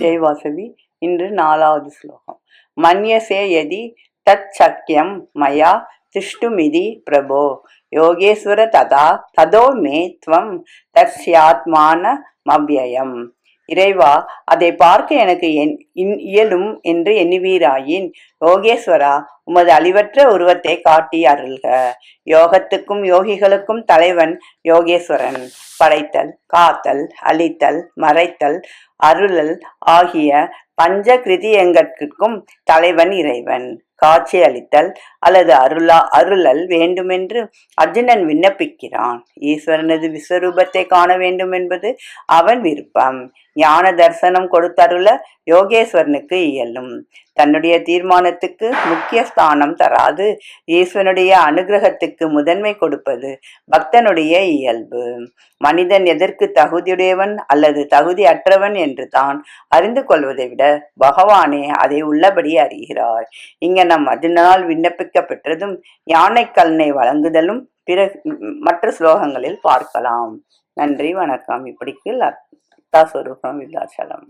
ஜெய்வாசவி. இன்று 4வது ஸ்லோகம். மன்யசே யதி தத் சக்யம் மயா திஷ்டுமிதி பிரபோ யோகேஸ்வர ததோ மே த்வம் தஸ்யாத்மானமவ்யயம். இறைவா, அதை பார்க்க எனக்கு இயலும் என்று எண்ணுவீராயின், யோகேஸ்வரா, உமது அழிவற்ற உருவத்தை காட்டி அருள்க. யோகத்துக்கும் யோகிகளுக்கும் தலைவன் யோகேஸ்வரன். படைத்தல், காத்தல், அழித்தல், மறைத்தல், அருளல் ஆகிய பஞ்ச கிருதியங்கட்கும் தலைவன் இறைவன். காட்சி அளித்தல் அல்லது அருளல் வேண்டுமென்று அர்ஜுனன் விண்ணப்பிக்கிறான். ஈஸ்வரனது விஸ்வரூபத்தை காண வேண்டும் என்பது அவன் விருப்பம். ஞான தரிசனம் கொடுத்தருள யோகேஸ்வரனுக்கு இயலும். தன்னுடைய தீர்மானத்துக்கு முக்கிய ஸ்தானம் தராது ஈஸ்வரனுடைய அனுகிரகத்துக்கு முதன்மை கொடுப்பது பக்தனுடைய இயல்பு. மனிதன் எதற்கு தகுதியுடையவன் அல்லது தகுதி அற்றவன் என்று தான் அறிந்து கொள்வதை விட பகவானே அதை உள்ளபடி அறிகிறார். இங்க நம் அதனால் விண்ணப்பிக்க பெற்றதும் யானைக்கல்னை வழங்குதலும் மற்ற ஸ்லோகங்களில் பார்க்கலாம். நன்றி, வணக்கம். இப்படிக்கு லதாஸ்வரூபம் விருதாச்சலம்.